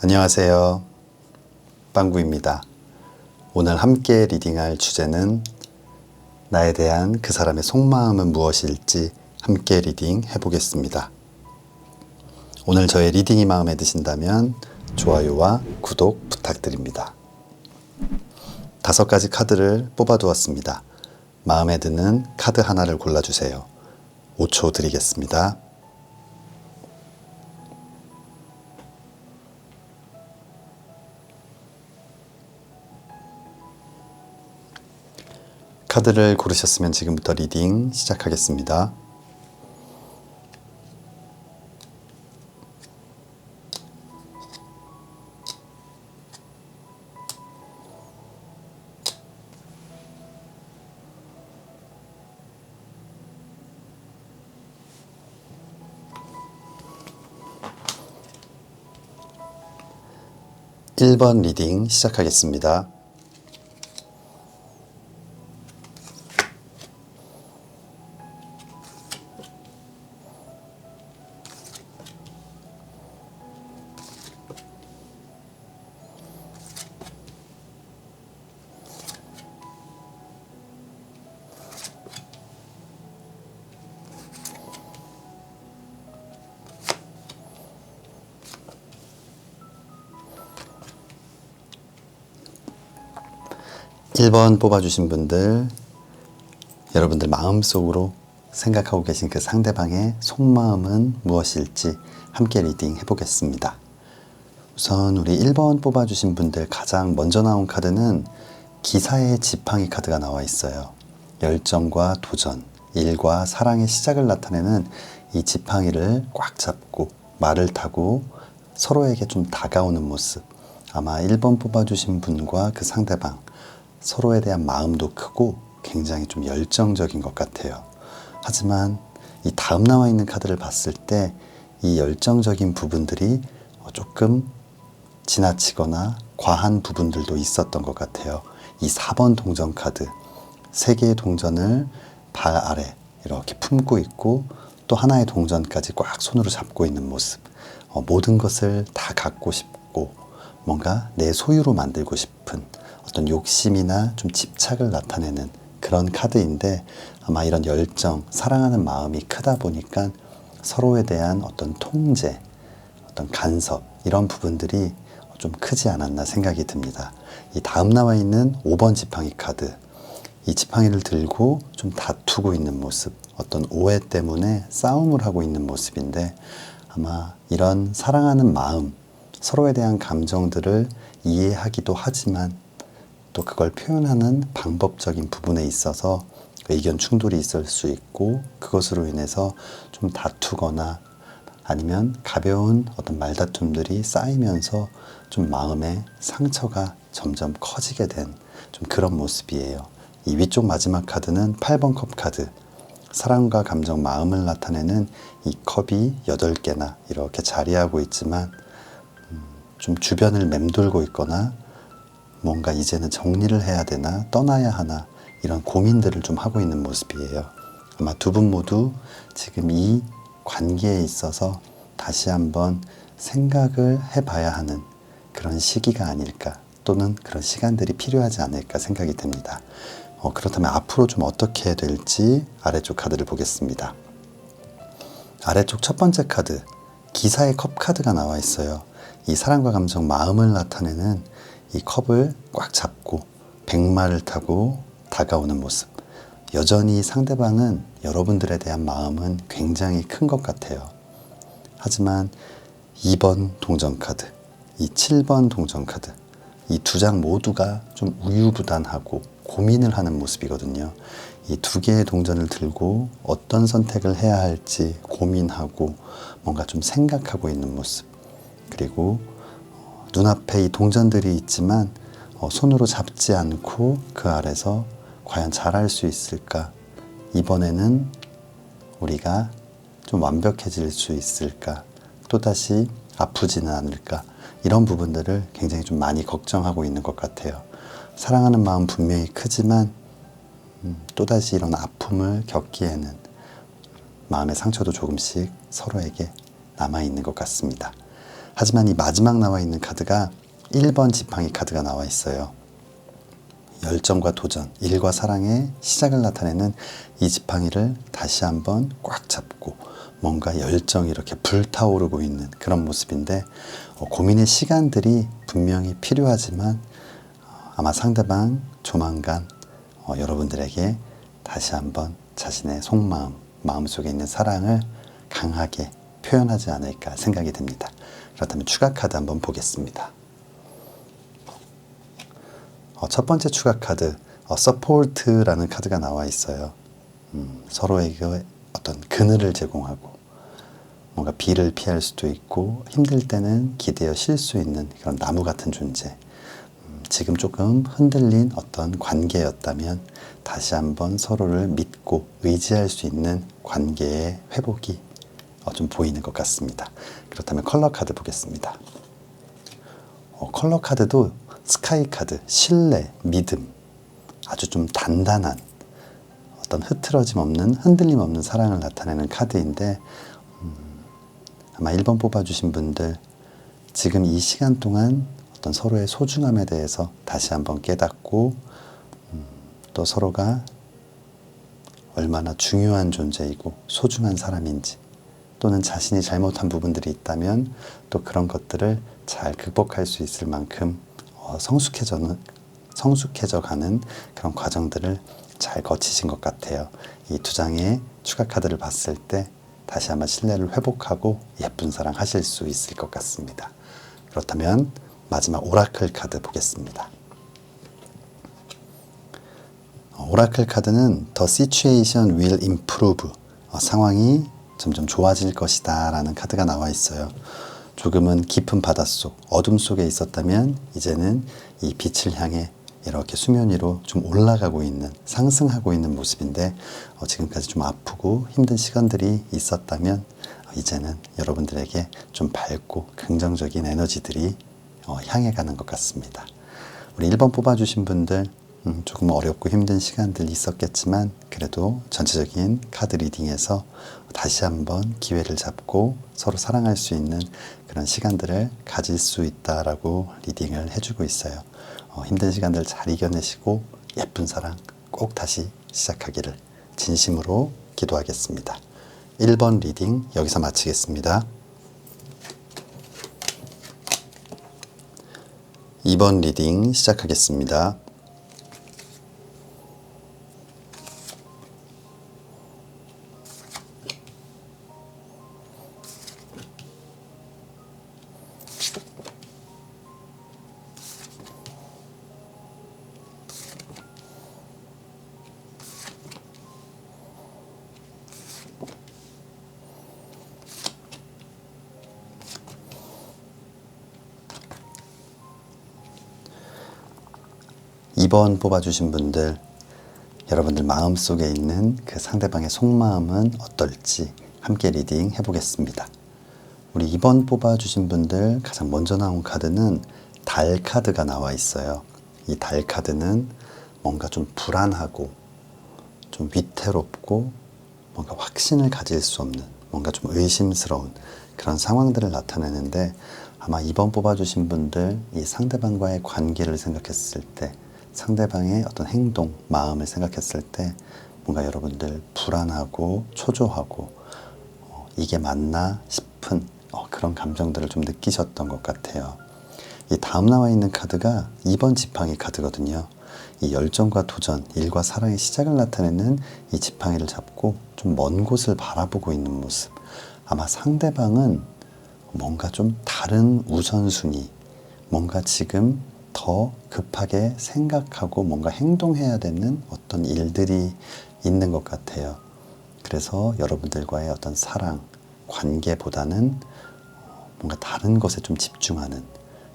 안녕하세요. 빵구입니다. 오늘 함께 리딩할 주제는 나에 대한 그 사람의 속마음은 무엇일지 함께 리딩 해보겠습니다. 오늘 저의 리딩이 마음에 드신다면 좋아요와 구독 부탁드립니다. 5가지 카드를 뽑아두었습니다. 마음에 드는 카드 하나를 골라주세요. 5초 드리겠습니다. 카드를 고르셨으면 지금부터 리딩 시작하겠습니다. (1번) 리딩 시작하겠습니다. 1번 뽑아주신 분들, 여러분들 마음속으로 생각하고 계신 그 상대방의 속마음은 무엇일지 함께 리딩 해보겠습니다. 우선 우리 1번 뽑아주신 분들 가장 먼저 나온 카드는 기사의 지팡이 카드가 나와 있어요. 열정과 도전, 일과 사랑의 시작을 나타내는 이 지팡이를 꽉 잡고 말을 타고 서로에게 좀 다가오는 모습. 아마 1번 뽑아주신 분과 그 상대방 서로에 대한 마음도 크고 굉장히 좀 열정적인 것 같아요. 하지만 이 다음 나와 있는 카드를 봤을 때 이 열정적인 부분들이 조금 지나치거나 과한 부분들도 있었던 것 같아요. 이 4번 동전 카드, 3개의 동전을 발 아래 이렇게 품고 있고 또 하나의 동전까지 꽉 손으로 잡고 있는 모습. 모든 것을 다 갖고 싶고 뭔가 내 소유로 만들고 싶은 어떤 욕심이나 좀 집착을 나타내는 그런 카드인데, 아마 이런 열정, 사랑하는 마음이 크다 보니까 서로에 대한 어떤 통제, 어떤 간섭, 이런 부분들이 좀 크지 않았나 생각이 듭니다. 이 다음 나와 있는 5번 지팡이 카드, 이 지팡이를 들고 좀 다투고 있는 모습, 어떤 오해 때문에 싸움을 하고 있는 모습인데, 아마 이런 사랑하는 마음, 서로에 대한 감정들을 이해하기도 하지만 또 그걸 표현하는 방법적인 부분에 있어서 의견 충돌이 있을 수 있고, 그것으로 인해서 좀 다투거나 아니면 가벼운 어떤 말다툼들이 쌓이면서 좀 마음의 상처가 점점 커지게 된 좀 그런 모습이에요. 이 위쪽 마지막 카드는 8번 컵 카드, 사랑과 감정, 마음을 나타내는 이 컵이 8개나 이렇게 자리하고 있지만 좀 주변을 맴돌고 있거나 뭔가 이제는 정리를 해야 되나 떠나야 하나 이런 고민들을 좀 하고 있는 모습이에요. 아마 두 분 모두 지금 이 관계에 있어서 다시 한번 생각을 해봐야 하는 그런 시기가 아닐까, 또는 그런 시간들이 필요하지 않을까 생각이 듭니다. 그렇다면 앞으로 좀 어떻게 해야 될지 아래쪽 카드를 보겠습니다. 아래쪽 첫 번째 카드, 기사의 컵 카드가 나와 있어요. 이 사랑과 감정, 마음을 나타내는 이 컵을 꽉 잡고 백마를 타고 다가오는 모습. 여전히 상대방은 여러분들에 대한 마음은 굉장히 큰 것 같아요. 하지만 2번 동전 카드, 이 7번 동전 카드, 이 두 장 모두가 좀 우유부단하고 고민을 하는 모습이거든요. 이 2개의 동전을 들고 어떤 선택을 해야 할지 고민하고 뭔가 좀 생각하고 있는 모습. 그리고 눈앞에 이 동전들이 있지만 손으로 잡지 않고 그 아래서 과연 잘할 수 있을까? 이번에는 우리가 좀 완벽해질 수 있을까? 또다시 아프지는 않을까? 이런 부분들을 굉장히 좀 많이 걱정하고 있는 것 같아요. 사랑하는 마음 분명히 크지만 또다시 이런 아픔을 겪기에는 마음의 상처도 조금씩 서로에게 남아있는 것 같습니다. 하지만 이 마지막 나와 있는 카드가 1번 지팡이 카드가 나와 있어요. 열정과 도전, 일과 사랑의 시작을 나타내는 이 지팡이를 다시 한번 꽉 잡고 뭔가 열정이 이렇게 불타오르고 있는 그런 모습인데, 고민의 시간들이 분명히 필요하지만 아마 상대방 조만간 여러분들에게 다시 한번 자신의 속마음, 마음속에 있는 사랑을 강하게 표현하지 않을까 생각이 듭니다. 그렇다면 추가 카드 한번 보겠습니다. 첫 번째 추가 카드, 서포트라는 카드가 나와 있어요. 서로에게 어떤 그늘을 제공하고, 뭔가 비를 피할 수도 있고 힘들 때는 기대어 쉴 수 있는 그런 나무 같은 존재. 지금 조금 흔들린 어떤 관계였다면 다시 한번 서로를 믿고 의지할 수 있는 관계의 회복이 좀 보이는 것 같습니다. 그렇다면 컬러 카드 보겠습니다. 컬러 카드도 스카이 카드, 신뢰, 믿음, 아주 좀 단단한 어떤 흐트러짐 없는, 흔들림 없는 사랑을 나타내는 카드인데, 아마 1번 뽑아주신 분들 지금 이 시간 동안 어떤 서로의 소중함에 대해서 다시 한번 깨닫고, 또 서로가 얼마나 중요한 존재이고 소중한 사람인지, 또는 자신이 잘못한 부분들이 있다면 또 그런 것들을 잘 극복할 수 있을 만큼 성숙해져 가는 그런 과정들을 잘 거치신 것 같아요. 이 두 장의 추가 카드를 봤을 때 다시 한번 신뢰를 회복하고 예쁜 사랑 하실 수 있을 것 같습니다. 그렇다면 마지막 오라클 카드 보겠습니다. 오라클 카드는 The situation will improve, 상황이 점점 좋아질 것이다 라는 카드가 나와 있어요. 조금은 깊은 바닷속, 어둠 속에 있었다면 이제는 이 빛을 향해 이렇게 수면 위로 좀 올라가고 있는, 상승하고 있는 모습인데, 지금까지 좀 아프고 힘든 시간들이 있었다면 이제는 여러분들에게 좀 밝고 긍정적인 에너지들이 향해 가는 것 같습니다. 우리 1번 뽑아주신 분들 조금 어렵고 힘든 시간들이 있었겠지만 그래도 전체적인 카드 리딩에서 다시 한번 기회를 잡고 서로 사랑할 수 있는 그런 시간들을 가질 수 있다라고 리딩을 해주고 있어요. 힘든 시간들 잘 이겨내시고 예쁜 사랑 꼭 다시 시작하기를 진심으로 기도하겠습니다. 1번 리딩 여기서 마치겠습니다. 2번 리딩 시작하겠습니다. 2번 뽑아주신 분들, 여러분들 마음속에 있는 그 상대방의 속마음은 어떨지 함께 리딩 해보겠습니다. 우리 2번 뽑아주신 분들 가장 먼저 나온 카드는 달 카드가 나와 있어요. 이 달 카드는 뭔가 좀 불안하고 좀 위태롭고 뭔가 확신을 가질 수 없는, 뭔가 좀 의심스러운 그런 상황들을 나타내는데, 아마 2번 뽑아주신 분들 이 상대방과의 관계를 생각했을 때, 상대방의 어떤 행동, 마음을 생각했을 때 뭔가 여러분들 불안하고 초조하고 이게 맞나 싶은 그런 감정들을 좀 느끼셨던 것 같아요. 이 다음 나와 있는 카드가 2번 지팡이 카드거든요. 이 열정과 도전, 일과 사랑의 시작을 나타내는 이 지팡이를 잡고 좀 먼 곳을 바라보고 있는 모습. 아마 상대방은 뭔가 좀 다른 우선순위, 뭔가 지금 더 급하게 생각하고 뭔가 행동해야 되는 어떤 일들이 있는 것 같아요. 그래서 여러분들과의 어떤 사랑, 관계보다는 뭔가 다른 것에 좀 집중하는,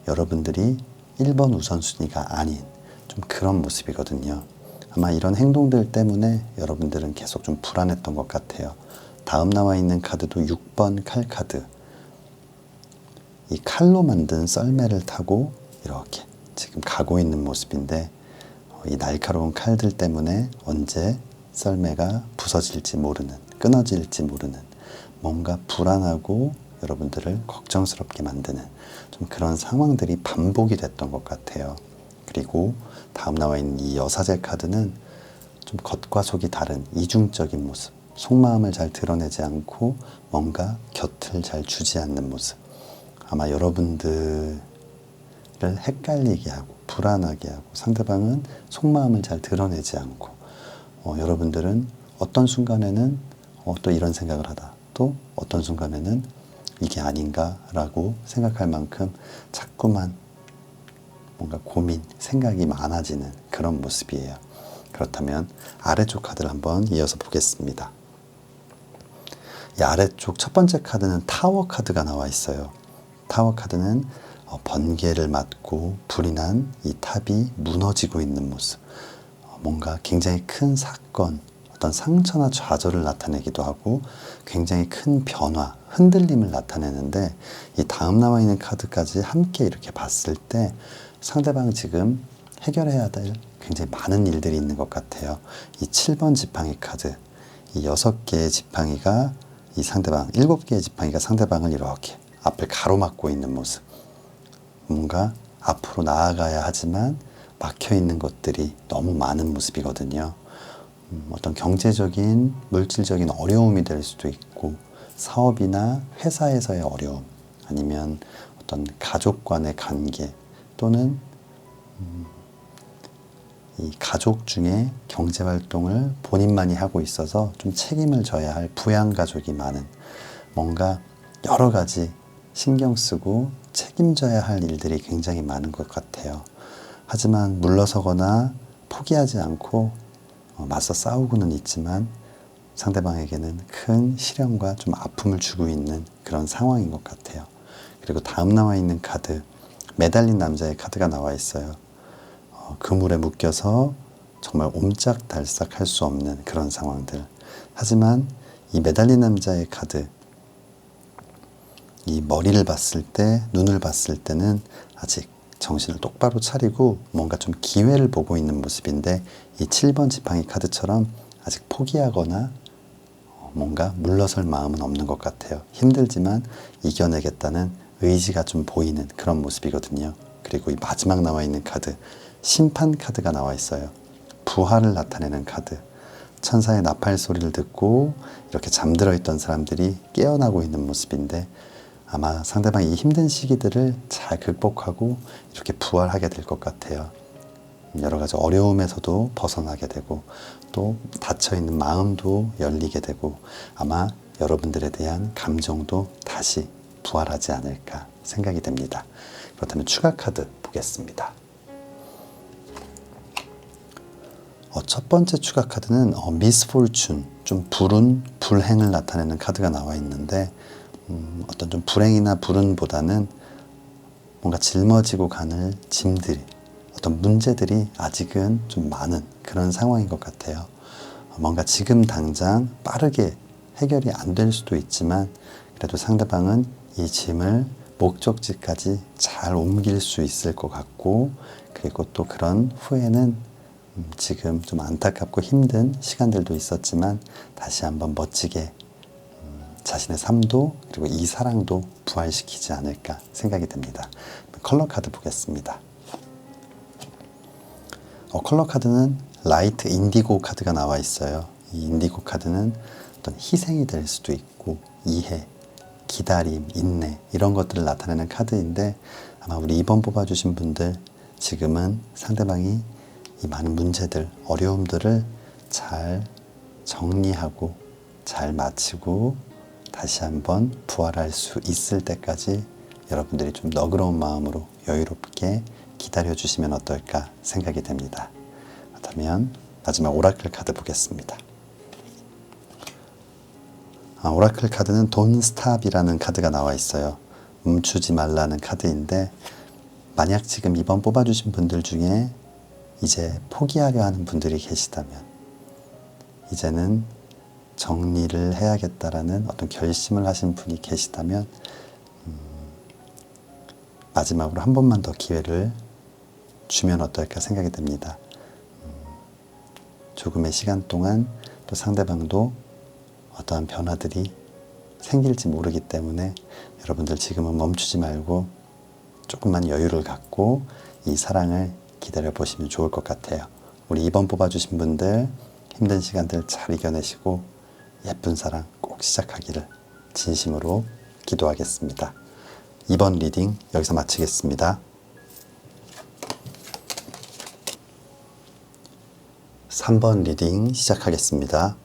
여러분들이 1번 우선순위가 아닌 좀 그런 모습이거든요. 아마 이런 행동들 때문에 여러분들은 계속 좀 불안했던 것 같아요. 다음 나와 있는 카드도 6번 칼 카드. 이 칼로 만든 썰매를 타고 이렇게 지금 가고 있는 모습인데, 이 날카로운 칼들 때문에 언제 썰매가 부서질지 모르는, 끊어질지 모르는 뭔가 불안하고 여러분들을 걱정스럽게 만드는 좀 그런 상황들이 반복이 됐던 것 같아요. 그리고 다음 나와 있는 이 여사제 카드는 좀 겉과 속이 다른 이중적인 모습, 속마음을 잘 드러내지 않고 뭔가 곁을 잘 주지 않는 모습. 아마 여러분들을 헷갈리게 하고 불안하게 하고 상대방은 속마음을 잘 드러내지 않고 여러분들은 어떤 순간에는 또 이런 생각을 하다, 또 어떤 순간에는 이게 아닌가라고 생각할 만큼 자꾸만 뭔가 고민, 생각이 많아지는 그런 모습이에요. 그렇다면 아래쪽 카드를 한번 이어서 보겠습니다. 이 아래쪽 첫 번째 카드는 타워 카드가 나와 있어요. 타워 카드는 번개를 맞고 불이 난 이 탑이 무너지고 있는 모습. 뭔가 굉장히 큰 사건, 어떤 상처나 좌절을 나타내기도 하고 굉장히 큰 변화, 흔들림을 나타내는데 이 다음 나와 있는 카드까지 함께 이렇게 봤을 때 상대방이 지금 해결해야 될 굉장히 많은 일들이 있는 것 같아요. 이 7번 지팡이 카드, 이 6개의 지팡이가 이 상대방, 7개의 지팡이가 상대방을 이렇게 앞을 가로막고 있는 모습. 뭔가 앞으로 나아가야 하지만 막혀 있는 것들이 너무 많은 모습이거든요. 어떤 경제적인, 물질적인 어려움이 될 수도 있고, 사업이나 회사에서의 어려움, 아니면 어떤 가족 간의 관계, 또는 이 가족 중에 경제활동을 본인만이 하고 있어서 좀 책임을 져야 할 부양가족이 많은, 뭔가 여러 가지 신경 쓰고 책임져야 할 일들이 굉장히 많은 것 같아요. 하지만 물러서거나 포기하지 않고 맞서 싸우고는 있지만 상대방에게는 큰 시련과 좀 아픔을 주고 있는 그런 상황인 것 같아요. 그리고 다음 나와 있는 카드, 매달린 남자의 카드가 나와 있어요. 그물에 묶여서 정말 옴짝달싹 할 수 없는 그런 상황들. 하지만 이 매달린 남자의 카드, 이 머리를 봤을 때, 눈을 봤을 때는 아직 정신을 똑바로 차리고 뭔가 좀 기회를 보고 있는 모습인데, 이 7번 지팡이 카드처럼 아직 포기하거나 뭔가 물러설 마음은 없는 것 같아요. 힘들지만 이겨내겠다는 의지가 좀 보이는 그런 모습이거든요. 그리고 이 마지막 나와 있는 카드, 심판 카드가 나와 있어요. 부활을 나타내는 카드. 천사의 나팔 소리를 듣고 이렇게 잠들어 있던 사람들이 깨어나고 있는 모습인데, 아마 상대방이 이 힘든 시기들을 잘 극복하고 이렇게 부활하게 될 것 같아요. 여러 가지 어려움에서도 벗어나게 되고, 또 닫혀있는 마음도 열리게 되고, 아마 여러분들에 대한 감정도 다시 부활하지 않을까 생각이 됩니다. 그렇다면 추가 카드 보겠습니다. 첫 번째 추가 카드는 misfortune, 좀 불행을 나타내는 카드가 나와 있는데, 어떤 좀 불행이나 불운보다는 뭔가 짊어지고 가는 짐들, 어떤 문제들이 아직은 좀 많은 그런 상황인 것 같아요. 뭔가 지금 당장 빠르게 해결이 안 될 수도 있지만, 그래도 상대방은 이 짐을 목적지까지 잘 옮길 수 있을 것 같고, 그리고 또 그런 후에는 지금 좀 안타깝고 힘든 시간들도 있었지만 다시 한번 멋지게 자신의 삶도 그리고 이 사랑도 부활시키지 않을까 생각이 듭니다. 컬러 카드 보겠습니다. 컬러 카드는 라이트 인디고 카드가 나와 있어요. 이 인디고 카드는 어떤 희생이 될 수도 있고 이해, 기다림, 인내 이런 것들을 나타내는 카드인데, 아마 우리 2번 뽑아주신 분들 지금은 상대방이 이 많은 문제들, 어려움들을 잘 정리하고 잘 마치고 다시 한번 부활할 수 있을 때까지 여러분들이 좀 너그러운 마음으로 여유롭게 기다려주시면 어떨까 생각이 됩니다. 그렇다면 마지막 오라클 카드 보겠습니다. 오라클 카드는 Don't Stop이라는 카드가 나와 있어요. 멈추지 말라는 카드인데, 만약 지금 2번 뽑아주신 분들 중에 이제 포기하려 하는 분들이 계시다면, 이제는 정리를 해야겠다라는 어떤 결심을 하신 분이 계시다면, 마지막으로 한 번만 더 기회를 주면 어떨까 생각이 됩니다. 조금의 시간 동안 또 상대방도 어떠한 변화들이 생길지 모르기 때문에 여러분들 지금은 멈추지 말고 조금만 여유를 갖고 이 사랑을 기다려 보시면 좋을 것 같아요. 우리 2번 뽑아주신 분들 힘든 시간들 잘 이겨내시고 예쁜 사랑 꼭 시작하기를 진심으로 기도하겠습니다. 2번 리딩 여기서 마치겠습니다. 3번 리딩 시작하겠습니다.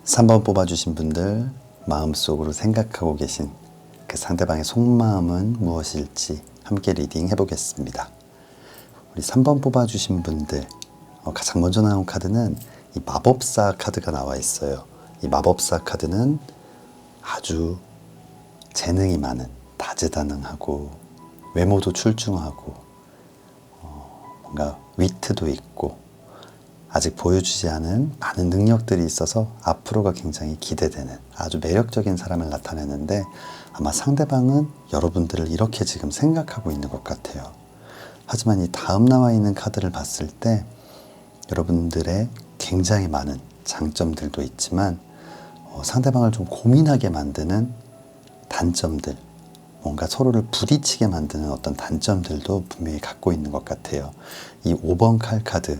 삼 번 뽑아주신 분들 마음속으로 생각하고 계신 그 상대방의 속마음은 무엇일지 함께 리딩 해보겠습니다. 우리 3번 뽑아주신 분들 가장 먼저 나온 카드는 이 마법사 카드가 나와 있어요. 이 마법사 카드는 아주 재능이 많은, 다재다능하고 외모도 출중하고 뭔가 위트도 있고 아직 보여주지 않은 많은 능력들이 있어서 앞으로가 굉장히 기대되는 아주 매력적인 사람을 나타내는데 아마 상대방은 여러분들을 이렇게 지금 생각하고 있는 것 같아요. 하지만 이 다음 나와 있는 카드를 봤을 때 여러분들의 굉장히 많은 장점들도 있지만 상대방을 좀 고민하게 만드는 단점들, 뭔가 서로를 부딪히게 만드는 어떤 단점들도 분명히 갖고 있는 것 같아요. 이 5번 칼 카드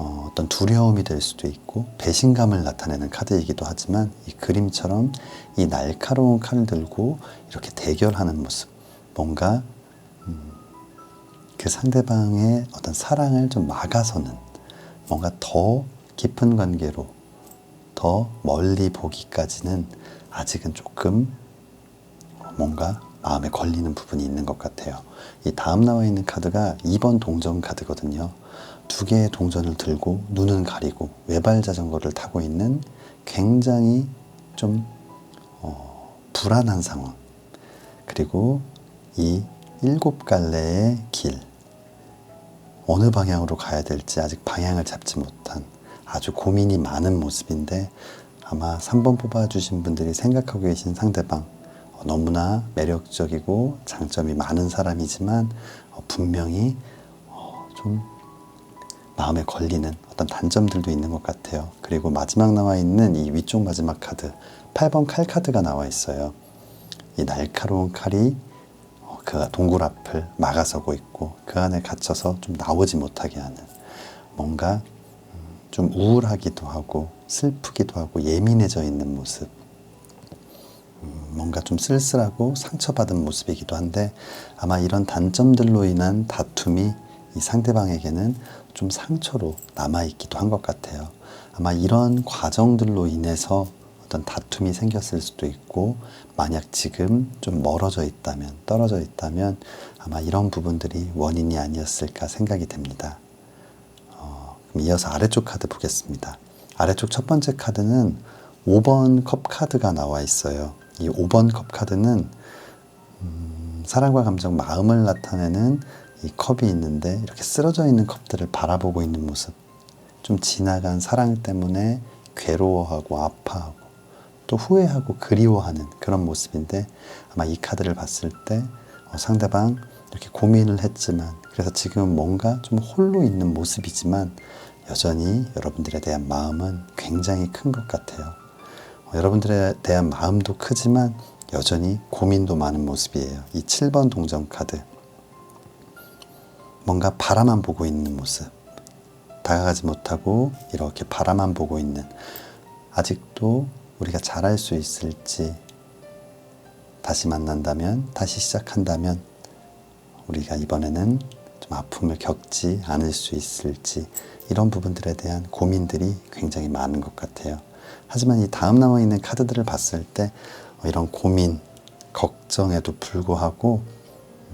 어떤 두려움이 될 수도 있고 배신감을 나타내는 카드이기도 하지만 이 그림처럼 이 날카로운 칼을 들고 이렇게 대결하는 모습, 뭔가 그 상대방의 어떤 사랑을 좀 막아서는 뭔가 더 깊은 관계로 더 멀리 보기까지는 아직은 조금 뭔가 마음에 걸리는 부분이 있는 것 같아요. 이 다음 나와 있는 카드가 2번 동전 카드거든요. 두 개의 동전을 들고 눈은 가리고 외발 자전거를 타고 있는 굉장히 좀 불안한 상황, 그리고 이 7갈래의 길, 어느 방향으로 가야 될지 아직 방향을 잡지 못한 아주 고민이 많은 모습인데 아마 3번 뽑아주신 분들이 생각하고 계신 상대방 너무나 매력적이고 장점이 많은 사람이지만 분명히 좀 마음에 걸리는 어떤 단점들도 있는 것 같아요. 그리고 마지막 나와 있는 이 위쪽 마지막 카드 8번 칼 카드가 나와 있어요. 이 날카로운 칼이 그 동굴 앞을 막아서고 있고 그 안에 갇혀서 좀 나오지 못하게 하는, 뭔가 좀 우울하기도 하고 슬프기도 하고 예민해져 있는 모습, 뭔가 좀 쓸쓸하고 상처받은 모습이기도 한데 아마 이런 단점들로 인한 다툼이 이 상대방에게는 좀 상처로 남아있기도 한 것 같아요. 아마 이런 과정들로 인해서 어떤 다툼이 생겼을 수도 있고 만약 지금 좀 멀어져 있다면, 떨어져 있다면 아마 이런 부분들이 원인이 아니었을까 생각이 됩니다. 그럼 이어서 아래쪽 카드 보겠습니다. 아래쪽 첫 번째 카드는 5번 컵 카드가 나와 있어요. 이 5번 컵 카드는 사랑과 감정, 마음을 나타내는 이 컵이 있는데 이렇게 쓰러져 있는 컵들을 바라보고 있는 모습, 좀 지나간 사랑 때문에 괴로워하고 아파하고 또 후회하고 그리워하는 그런 모습인데 아마 이 카드를 봤을 때 상대방 이렇게 고민을 했지만 그래서 지금 뭔가 좀 홀로 있는 모습이지만 여전히 여러분들에 대한 마음은 굉장히 큰 것 같아요. 여러분들에 대한 마음도 크지만 여전히 고민도 많은 모습이에요. 이 7번 동전 카드, 뭔가 바라만 보고 있는 모습, 다가가지 못하고 이렇게 바라만 보고 있는, 아직도 우리가 잘할 수 있을지, 다시 만난다면, 다시 시작한다면 우리가 이번에는 좀 아픔을 겪지 않을 수 있을지, 이런 부분들에 대한 고민들이 굉장히 많은 것 같아요. 하지만 이 다음 나와 있는 카드들을 봤을 때 이런 고민, 걱정에도 불구하고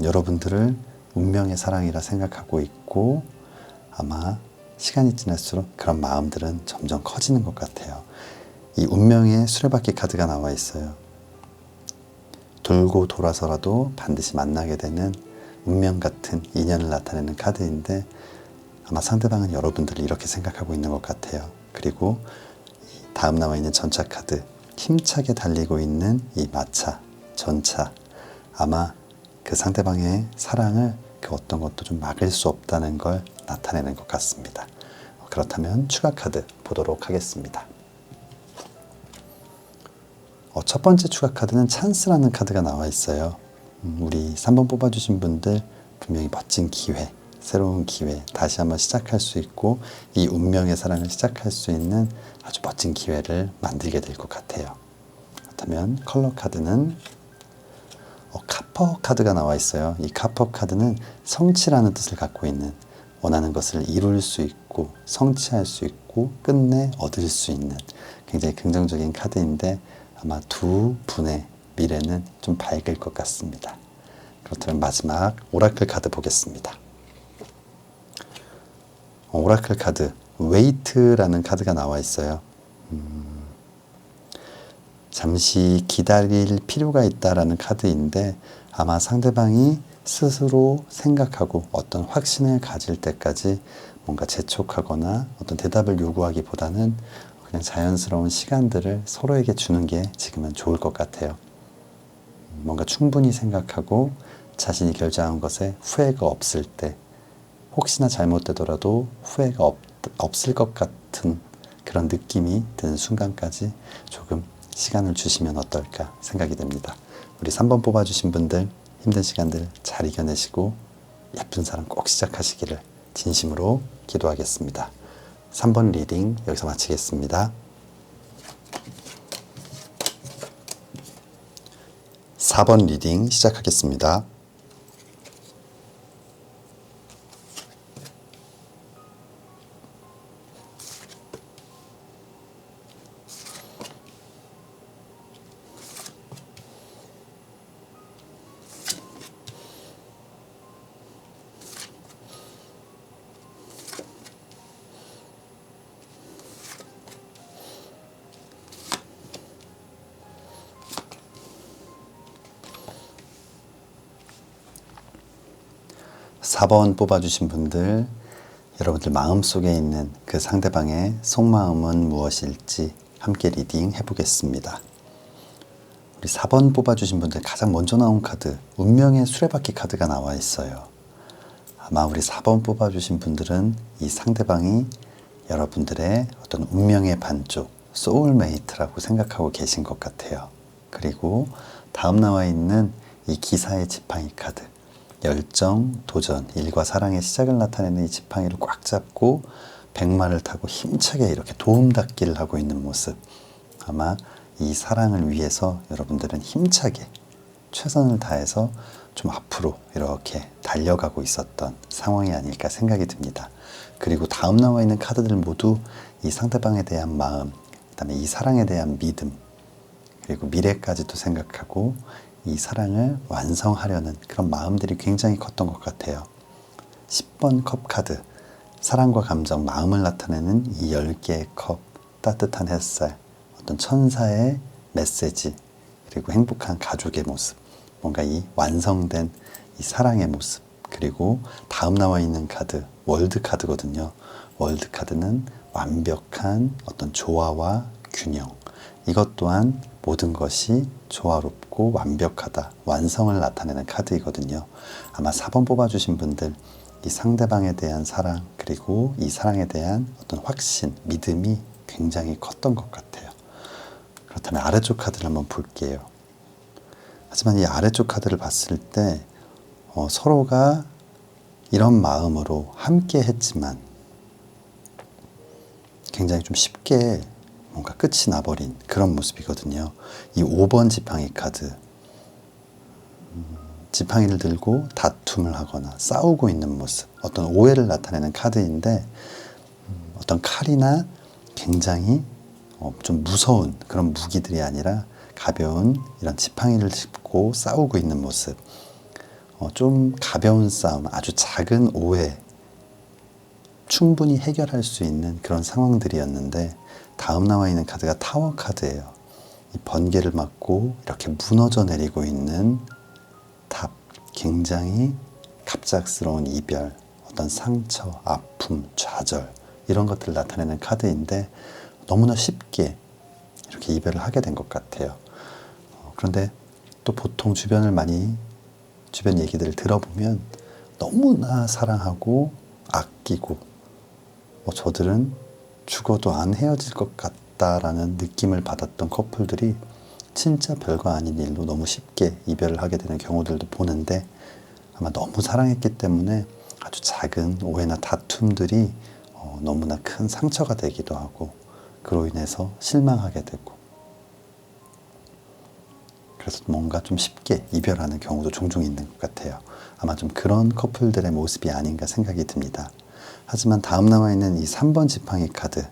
여러분들을 운명의 사랑이라 생각하고 있고 아마 시간이 지날수록 그런 마음들은 점점 커지는 것 같아요. 이 운명의 수레바퀴 카드가 나와 있어요. 돌고 돌아서라도 반드시 만나게 되는 운명 같은 인연을 나타내는 카드인데 아마 상대방은 여러분들을 이렇게 생각하고 있는 것 같아요. 그리고 다음 나와 있는 전차 카드, 힘차게 달리고 있는 이 마차, 전차, 아마 그 상대방의 사랑을 그 어떤 것도 좀 막을 수 없다는 걸 나타내는 것 같습니다. 그렇다면 추가 카드 보도록 하겠습니다. 첫 번째 추가 카드는 찬스라는 카드가 나와 있어요. 우리 3번 뽑아주신 분들 분명히 멋진 기회, 새로운 기회, 다시 한번 시작할 수 있고 이 운명의 사랑을 시작할 수 있는 아주 멋진 기회를 만들게 될 것 같아요. 그렇다면 컬러 카드는 카퍼 카드가 나와 있어요. 이 카퍼 카드는 성취라는 뜻을 갖고 있는, 원하는 것을 이룰 수 있고 성취할 수 있고 끝내 얻을 수 있는 굉장히 긍정적인 카드인데 아마 두 분의 미래는 좀 밝을 것 같습니다. 그렇다면 마지막 오라클 카드 보겠습니다. 오라클 카드 웨이트라는 카드가 나와 있어요. 잠시 기다릴 필요가 있다라는 카드인데 아마 상대방이 스스로 생각하고 어떤 확신을 가질 때까지 뭔가 재촉하거나 어떤 대답을 요구하기보다는 그냥 자연스러운 시간들을 서로에게 주는 게 지금은 좋을 것 같아요. 뭔가 충분히 생각하고 자신이 결정한 것에 후회가 없을 때, 혹시나 잘못되더라도 후회가 없을 것 같은 그런 느낌이 드는 순간까지 조금 시간을 주시면 어떨까 생각이 됩니다. 우리 3번 뽑아주신 분들 힘든 시간들 잘 이겨내시고 예쁜 사랑 꼭 시작하시기를 진심으로 기도하겠습니다. 3번 리딩 여기서 마치겠습니다. 4번 리딩 시작하겠습니다. 사 번 뽑아주신 분들, 여러분들 마음속에 있는 그 상대방의 속마음은 무엇일지 함께 리딩 해보겠습니다. 우리 4번 뽑아주신 분들 가장 먼저 나온 카드, 운명의 수레바퀴 카드가 나와 있어요. 아마 우리 4번 뽑아주신 분들은 이 상대방이 여러분들의 어떤 운명의 반쪽, 소울메이트라고 생각하고 계신 것 같아요. 그리고 다음 나와 있는 이 기사의 지팡이 카드, 열정, 도전, 일과 사랑의 시작을 나타내는 이 지팡이를 꽉 잡고 백마를 타고 힘차게 이렇게 도움닫기를 하고 있는 모습, 아마 이 사랑을 위해서 여러분들은 힘차게 최선을 다해서 좀 앞으로 이렇게 달려가고 있었던 상황이 아닐까 생각이 듭니다. 그리고 다음 나와 있는 카드들 모두 이 상대방에 대한 마음, 그 다음에 이 사랑에 대한 믿음, 그리고 미래까지도 생각하고 이 사랑을 완성하려는 그런 마음들이 굉장히 컸던 것 같아요. 10번 컵 카드, 사랑과 감정, 마음을 나타내는 이 10개의 컵, 따뜻한 햇살, 어떤 천사의 메시지, 그리고 행복한 가족의 모습, 뭔가 이 완성된 이 사랑의 모습, 그리고 다음 나와 있는 카드, 월드 카드거든요. 월드 카드는 완벽한 어떤 조화와 균형, 이것 또한 모든 것이 조화롭고 완벽하다, 완성을 나타내는 카드이거든요. 아마 4번 뽑아주신 분들, 이 상대방에 대한 사랑, 그리고 이 사랑에 대한 어떤 확신, 믿음이 굉장히 컸던 것 같아요. 그렇다면 아래쪽 카드를 한번 볼게요. 하지만 이 아래쪽 카드를 봤을 때 서로가 이런 마음으로 함께 했지만 굉장히 좀 쉽게 뭔가 끝이 나버린 그런 모습이거든요. 이 5번 지팡이 카드, 지팡이를 들고 다툼을 하거나 싸우고 있는 모습, 어떤 오해를 나타내는 카드인데 어떤 칼이나 굉장히 좀 무서운 그런 무기들이 아니라 가벼운 이런 지팡이를 짚고 싸우고 있는 모습, 좀 가벼운 싸움, 아주 작은 오해, 충분히 해결할 수 있는 그런 상황들이었는데 다음 나와 있는 카드가 타워 카드예요. 이 번개를 맞고 이렇게 무너져 내리고 있는 탑, 굉장히 갑작스러운 이별, 어떤 상처, 아픔, 좌절 이런 것들을 나타내는 카드인데 너무나 쉽게 이렇게 이별을 하게 된 것 같아요. 그런데 또 보통 주변 얘기들을 들어보면 너무나 사랑하고 아끼고 저들은 죽어도 안 헤어질 것 같다라는 느낌을 받았던 커플들이 진짜 별거 아닌 일로 너무 쉽게 이별을 하게 되는 경우들도 보는데 아마 너무 사랑했기 때문에 아주 작은 오해나 다툼들이 너무나 큰 상처가 되기도 하고 그로 인해서 실망하게 되고 그래서 뭔가 좀 쉽게 이별하는 경우도 종종 있는 것 같아요. 아마 좀 그런 커플들의 모습이 아닌가 생각이 듭니다. 하지만 다음 남아있는 이 3번 지팡이 카드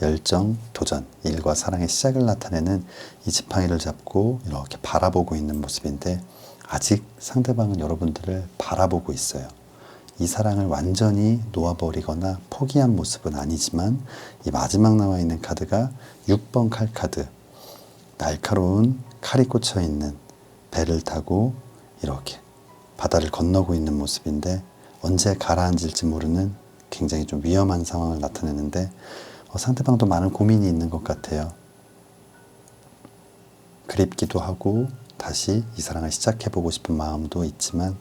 열정, 도전, 일과 사랑의 시작을 나타내는 이 지팡이를 잡고 이렇게 바라보고 있는 모습인데 아직 상대방은 여러분들을 바라보고 있어요. 이 사랑을 완전히 놓아버리거나 포기한 모습은 아니지만 이 마지막 나와 있는 카드가 6번 칼 카드, 날카로운 칼이 꽂혀 있는 배를 타고 이렇게 바다를 건너고 있는 모습인데 언제 가라앉을지 모르는 굉장히 좀 위험한 상황을 나타내는데 상대방도 많은 고민이 있는 것 같아요. 그립기도 하고 다시 이 사랑을 시작해보고 싶은 마음도 있지만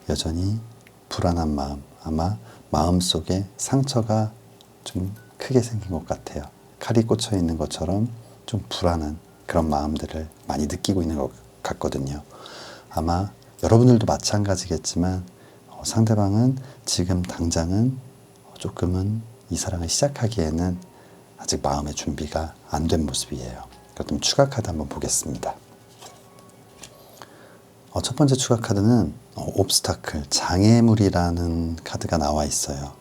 여전히 불안한 마음, 아마 마음속에 상처가 좀 크게 생긴 것 같아요. 칼이 꽂혀 있는 것처럼 좀 불안한 그런 마음들을 많이 느끼고 있는 것 같거든요. 아마 여러분들도 마찬가지겠지만 상대방은 지금 당장은 조금은 이 사랑을 시작하기에는 아직 마음의 준비가 안 된 모습이에요. 그럼 추가 카드 한번 보겠습니다. 첫 번째 추가 카드는 옵스타클, 장애물이라는 카드가 나와 있어요.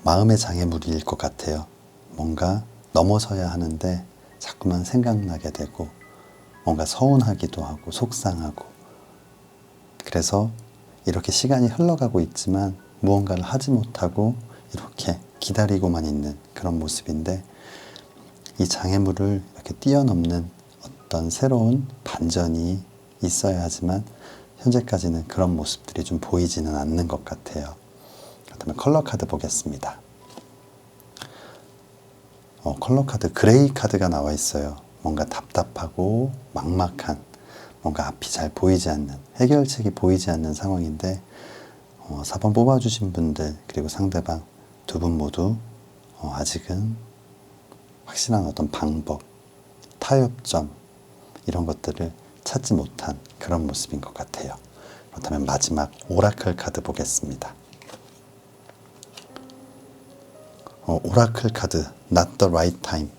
마음의 장애물일 것 같아요. 뭔가 넘어서야 하는데 자꾸만 생각나게 되고 뭔가 서운하기도 하고 속상하고 그래서 이렇게 시간이 흘러가고 있지만 무언가를 하지 못하고 이렇게 기다리고만 있는 그런 모습인데 이 장애물을 이렇게 뛰어넘는 어떤 새로운 반전이 있어야 하지만 현재까지는 그런 모습들이 좀 보이지는 않는 것 같아요. 그렇다면 컬러 카드 보겠습니다. 컬러 카드 그레이 카드가 나와 있어요. 뭔가 답답하고 막막한 뭔가 앞이 잘 보이지 않는 해결책이 보이지 않는 상황인데 4번 뽑아주신 분들 그리고 상대방 두 분 모두 아직은 확실한 어떤 방법, 타협점 이런 것들을 찾지 못한 그런 모습인 것 같아요. 그렇다면 마지막 오라클 카드 보겠습니다. 오라클 카드 Not the right time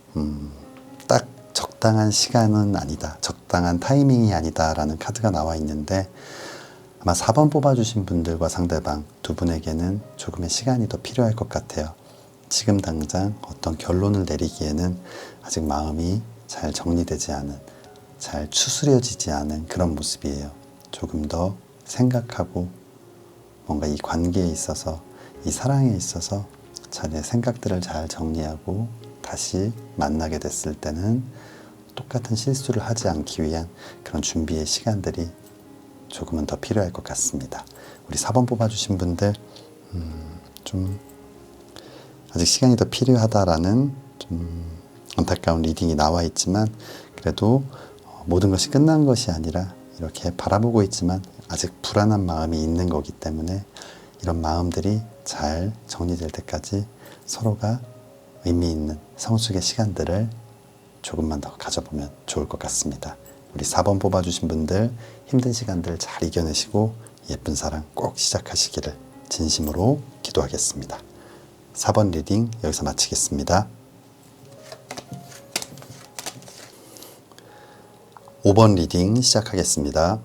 딱 적당한 시간은 아니다. 적당한 타이밍이 아니다 라는 카드가 나와 있는데 아마 4번 뽑아주신 분들과 상대방 두 분에게는 조금의 시간이 더 필요할 것 같아요. 지금 당장 어떤 결론을 내리기에는 아직 마음이 잘 정리되지 않은, 잘 추스려지지 않은 그런 모습이에요. 조금 더 생각하고 뭔가 이 관계에 있어서, 이 사랑에 있어서 자기의 생각들을 잘 정리하고 다시 만나게 됐을 때는 똑같은 실수를 하지 않기 위한 그런 준비의 시간들이 조금은 더 필요할 것 같습니다. 우리 4번 뽑아주신 분들 좀 아직 시간이 더 필요하다라는 좀 안타까운 리딩이 나와 있지만 그래도 모든 것이 끝난 것이 아니라 이렇게 바라보고 있지만 아직 불안한 마음이 있는 거기 때문에 이런 마음들이 잘 정리될 때까지 서로가 의미 있는 성숙의 시간들을 조금만 더 가져보면 좋을 것 같습니다. 우리 4번 뽑아주신 분들 힘든 시간들 잘 이겨내시고 예쁜 사랑 꼭 시작하시기를 진심으로 기도하겠습니다. 4번 리딩 여기서 마치겠습니다. 5번 리딩 시작하겠습니다.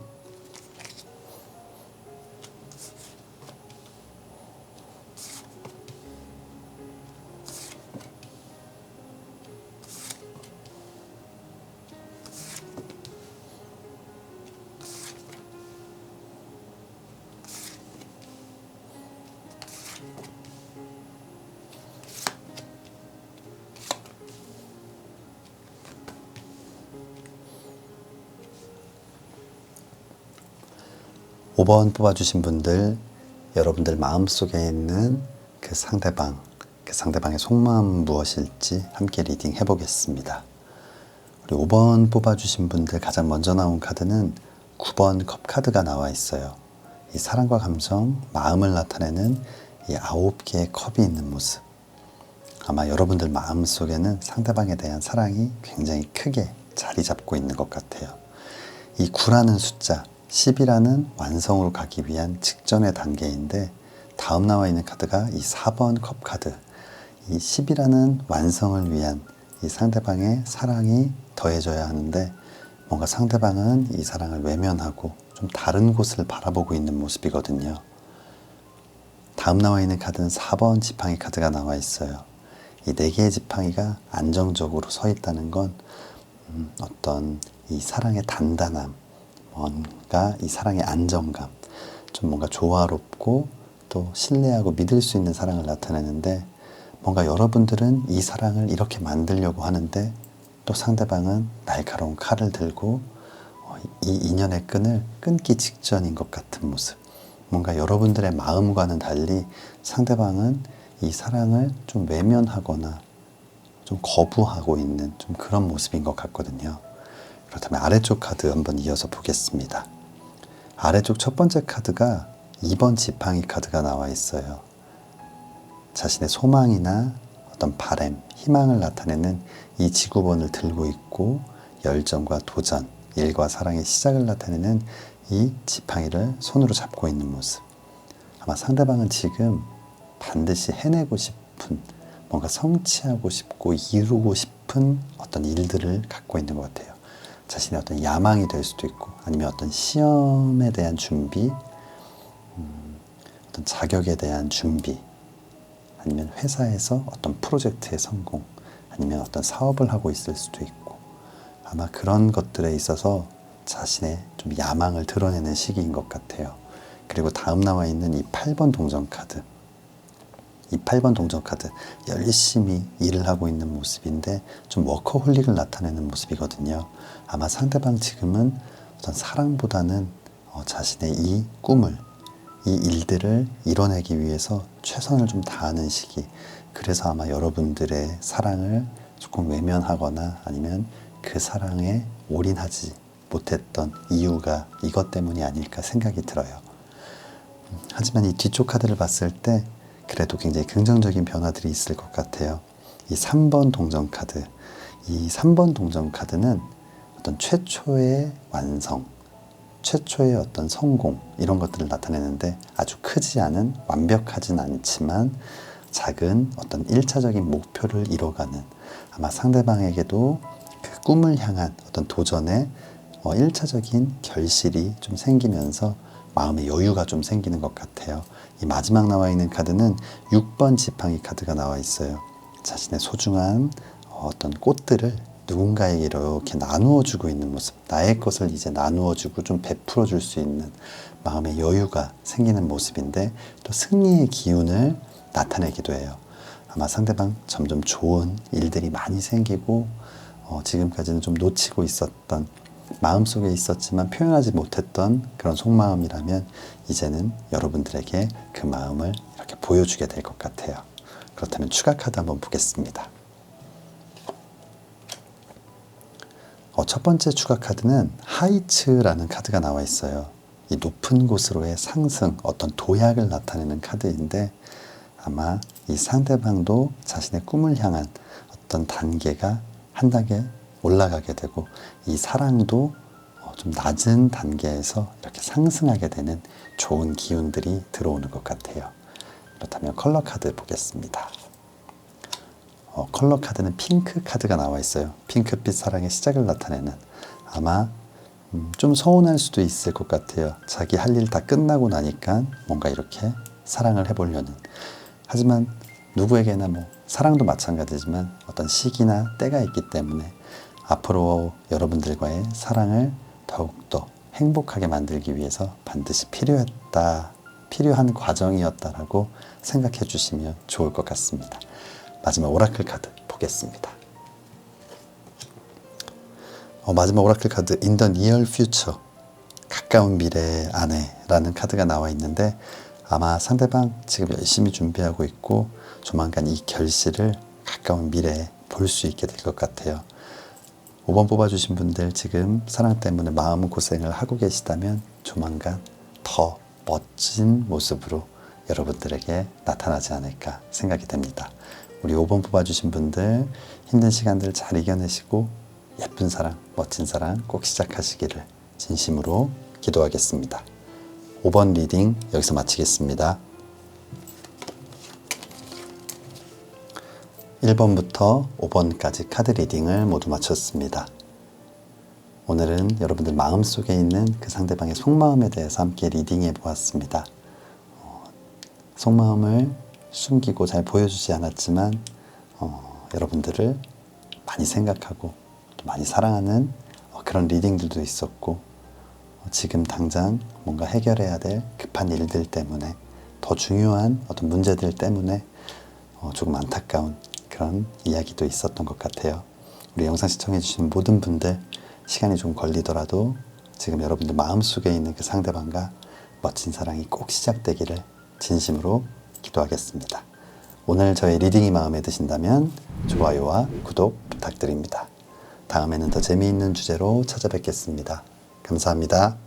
5번 뽑아주신 분들, 여러분들 마음속에 있는 그 상대방의 속마음은 무엇일지 함께 리딩 해보겠습니다. 우리 5번 뽑아주신 분들 가장 먼저 나온 카드는 9번 컵 카드가 나와 있어요. 이 사랑과 감정, 마음을 나타내는 이 9개의 컵이 있는 모습. 아마 여러분들 마음속에는 상대방에 대한 사랑이 굉장히 크게 자리 잡고 있는 것 같아요. 이 9라는 숫자, 10이라는 완성으로 가기 위한 직전의 단계인데, 다음 나와 있는 카드가 이 4번 컵 카드. 이 10이라는 완성을 위한 이 상대방의 사랑이 더해져야 하는데, 뭔가 상대방은 이 사랑을 외면하고 좀 다른 곳을 바라보고 있는 모습이거든요. 다음 나와 있는 카드는 4번 지팡이 카드가 나와 있어요. 이 4개의 지팡이가 안정적으로 서 있다는 건 어떤 이 사랑의 단단함, 뭔가 이 사랑의 안정감, 좀 뭔가 조화롭고 또 신뢰하고 믿을 수 있는 사랑을 나타내는데, 뭔가 여러분들은 이 사랑을 이렇게 만들려고 하는데 또 상대방은 날카로운 칼을 들고 이 인연의 끈을 끊기 직전인 것 같은 모습. 뭔가 여러분들의 마음과는 달리 상대방은 이 사랑을 좀 외면하거나 좀 거부하고 있는 좀 그런 모습인 것 같거든요. 그렇다면 아래쪽 카드 한번 이어서 보겠습니다. 아래쪽 첫 번째 카드가 2번 지팡이 카드가 나와 있어요. 자신의 소망이나 어떤 바람, 희망을 나타내는 이 지구본을 들고 있고, 열정과 도전, 일과 사랑의 시작을 나타내는 이 지팡이를 손으로 잡고 있는 모습. 아마 상대방은 지금 반드시 해내고 싶은, 뭔가 성취하고 싶고 이루고 싶은 어떤 일들을 갖고 있는 것 같아요. 자신의 어떤 야망이 될 수도 있고, 아니면 어떤 시험에 대한 준비, 어떤 자격에 대한 준비, 아니면 회사에서 어떤 프로젝트의 성공, 아니면 어떤 사업을 하고 있을 수도 있고, 아마 그런 것들에 있어서 자신의 좀 야망을 드러내는 시기인 것 같아요. 그리고 다음 나와 있는 이 8번 동전 카드. 이 8번 동전 카드, 열심히 일을 하고 있는 모습인데 좀 워커홀릭을 나타내는 모습이거든요. 아마 상대방 지금은 어떤 사랑보다는 자신의 이 꿈을, 이 일들을 이뤄내기 위해서 최선을 좀 다하는 시기. 그래서 아마 여러분들의 사랑을 조금 외면하거나 아니면 그 사랑에 올인하지 못했던 이유가 이것 때문이 아닐까 생각이 들어요. 하지만 이 뒤쪽 카드를 봤을 때 그래도 굉장히 긍정적인 변화들이 있을 것 같아요. 이 3번 동전 카드. 이 3번 동전 카드는 어떤 최초의 완성, 최초의 어떤 성공, 이런 것들을 나타내는데, 아주 크지 않은, 완벽하진 않지만 작은 어떤 1차적인 목표를 이뤄가는, 아마 상대방에게도 그 꿈을 향한 어떤 도전의 1차적인 결실이 좀 생기면서 마음의 여유가 좀 생기는 것 같아요. 이 마지막 나와 있는 카드는 6번 지팡이 카드가 나와 있어요. 자신의 소중한 어떤 꽃들을 누군가에게 이렇게 나누어 주고 있는 모습, 나의 것을 이제 나누어 주고 좀 베풀어 줄 수 있는 마음의 여유가 생기는 모습인데, 또 승리의 기운을 나타내기도 해요. 아마 상대방 점점 좋은 일들이 많이 생기고, 지금까지는 좀 놓치고 있었던, 마음속에 있었지만 표현하지 못했던 그런 속마음이라면 이제는 여러분들에게 그 마음을 이렇게 보여주게 될 것 같아요. 그렇다면 추가 카드 한번 보겠습니다. 첫 번째 추가 카드는 하이츠라는 카드가 나와 있어요. 이 높은 곳으로의 상승, 어떤 도약을 나타내는 카드인데, 아마 이 상대방도 자신의 꿈을 향한 어떤 단계가 한 단계 올라가게 되고, 이 사랑도 좀 낮은 단계에서 이렇게 상승하게 되는 좋은 기운들이 들어오는 것 같아요. 그렇다면 컬러 카드 보겠습니다. 컬러 카드는 핑크 카드가 나와 있어요. 핑크빛 사랑의 시작을 나타내는, 아마 좀 서운할 수도 있을 것 같아요. 자기 할 일 다 끝나고 나니까 뭔가 이렇게 사랑을 해보려는. 하지만 누구에게나 사랑도 마찬가지지만 어떤 시기나 때가 있기 때문에 앞으로 여러분들과의 사랑을 더욱더 행복하게 만들기 위해서 반드시 필요한 과정이었다라고 생각해 주시면 좋을 것 같습니다. 마지막 오라클 카드 보겠습니다. 마지막 오라클 카드 In the Near Future, 가까운 미래의 아내라는 카드가 나와 있는데 아마 상대방 지금 열심히 준비하고 있고 조만간 이 결실을 가까운 미래에 볼 수 있게 될 것 같아요. 5번 뽑아주신 분들 지금 사랑 때문에 마음고생을 하고 계시다면 조만간 더 멋진 모습으로 여러분들에게 나타나지 않을까 생각이 됩니다. 우리 5번 뽑아주신 분들 힘든 시간들 잘 이겨내시고 예쁜 사랑, 멋진 사랑 꼭 시작하시기를 진심으로 기도하겠습니다. 5번 리딩 여기서 마치겠습니다. 1번부터 5번까지 카드 리딩을 모두 마쳤습니다. 오늘은 여러분들 마음속에 있는 그 상대방의 속마음에 대해서 함께 리딩해 보았습니다. 속마음을 숨기고 잘 보여주지 않았지만 여러분들을 많이 생각하고 또 많이 사랑하는 그런 리딩들도 있었고 지금 당장 뭔가 해결해야 될 급한 일들 때문에 더 중요한 어떤 문제들 때문에 조금 안타까운 그런 이야기도 있었던 것 같아요. 우리 영상 시청해 주신 모든 분들 시간이 좀 걸리더라도 지금 여러분들 마음속에 있는 그 상대방과 멋진 사랑이 꼭 시작되기를 진심으로 기도하겠습니다. 오늘 저의 리딩이 마음에 드신다면 좋아요와 구독 부탁드립니다. 다음에는 더 재미있는 주제로 찾아뵙겠습니다. 감사합니다.